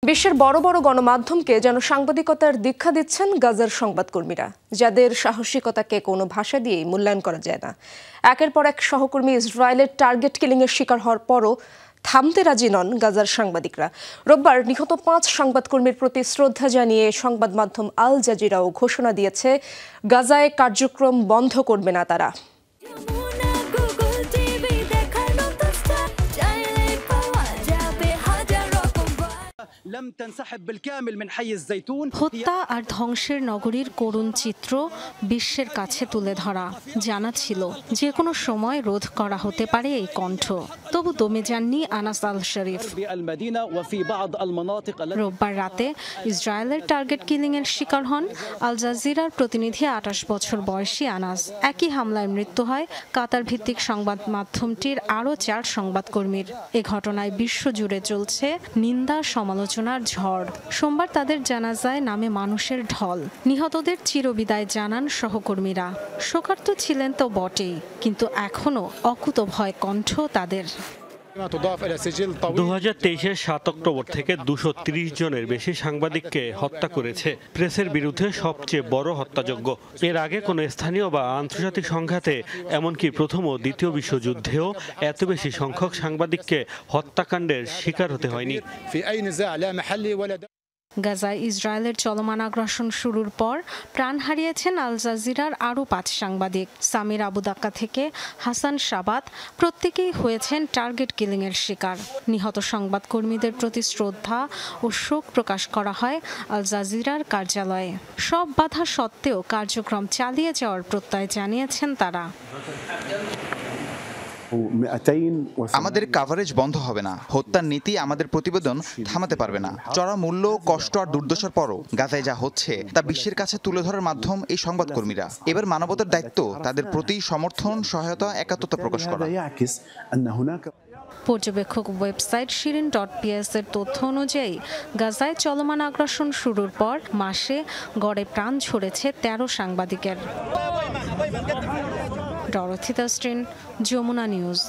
বিশ্বের বড় বড় গণমাধ্যমকে যেন সাংবাদিকতার দীক্ষা দিচ্ছেন গাজার সংবাদকর্মীরা, যাদের সাহসিকতাকে কোনো ভাষা দিয়েই মূল্যায়ন করা যায় না। একের পর এক সহকর্মী ইসরায়েলের টার্গেট কিলিংয়ের শিকার হওয়ার পরও থামতে রাজি নন গাজার সাংবাদিকরা। রোববার নিহত 5 সংবাদকর্মীর প্রতি শ্রদ্ধা জানিয়ে সংবাদ মাধ্যম আল জাজিরাও ঘোষণা দিয়েছে, গাজায় কার্যক্রম বন্ধ করবে না তারা। হত্যা আর ধ্বংসের নগরীর করুণ চিত্র বিশ্বের কাছে তুলে ধরা। জানা ছিল যে কোনো সময় রোধ করা হতে পারে এই কণ্ঠ, তবু দমে যাননি আনাস আল শরীফ। রোববার রাতে ইসরায়েলের টার্গেট কিলিংয়ের শিকার হন আল জাজিরার প্রতিনিধি 28 বছর বয়সী আনাস। একই হামলায় মৃত্যু হয় কাতার ভিত্তিক সংবাদ মাধ্যমটির আরও 4 সংবাদকর্মীর। এ ঘটনায় বিশ্বজুড়ে চলছে নিন্দা সমালোচনার ঝড়। সোমবার তাদের জানাজায় নামে মানুষের ঢল। নিহতদের চিরবিদায় জানান সহকর্মীরা। শোকার্ত ছিলেন তো বটেই, কিন্তু এখনও অকুতোভয় কণ্ঠ তাদের। 2023-এর 7 অক্টোবর থেকে 230 জনের বেশি সাংবাদিককে হত্যা করেছে প্রেসের বিরুদ্ধে সবচেয়ে বড় হত্যাযজ্ঞ। এর আগে কোনো স্থানীয় বা আন্তর্জাতিক সংঘাতে, এমনকি প্রথম ও দ্বিতীয় বিশ্বযুদ্ধেও এত বেশি সংখ্যক সাংবাদিককে হত্যাকাণ্ডের শিকার হতে হয়নি। গাজায় ইসরায়েলের চলমান আগ্রাসন শুরুর পর প্রাণ হারিয়েছেন আল জাজিরার আরও 5 সাংবাদিক। সামির আবু দাক্কা থেকে হাসান শাবাত প্রত্যেকেই হয়েছেন টার্গেট কিলিংয়ের শিকার। নিহত সংবাদকর্মীদের প্রতি শ্রদ্ধা ও শোক প্রকাশ করা হয় আল জাজিরার কার্যালয়ে। সব বাধা সত্ত্বেও কার্যক্রম চালিয়ে যাওয়ার প্রত্যয় জানিয়েছেন তারা। আমাদের কাভারেজ বন্ধ হবে না। হত্যার নীতি আমাদের প্রতিবেদন থামাতে পারবে না। চড়া মূল্য, কষ্ট আর দুর্দশার পরও গাজায় যা হচ্ছে তা বিশ্বের কাছে তুলে ধরার মাধ্যম এই সংবাদকর্মীরা। এবার মানবতার দায়িত্ব তাদের প্রতি সমর্থন, সহায়তা, একাত্মতা প্রকাশ করা। পর্যবেক্ষক ওয়েবসাইট shirin.ps এর তথ্য অনুযায়ী গাজায় চলমান আগ্রাসন শুরুর পর মাসে গড়ে প্রাণ ঝরেছে 13 সাংবাদিকের। Dorothy Tasrin, Jamuna news.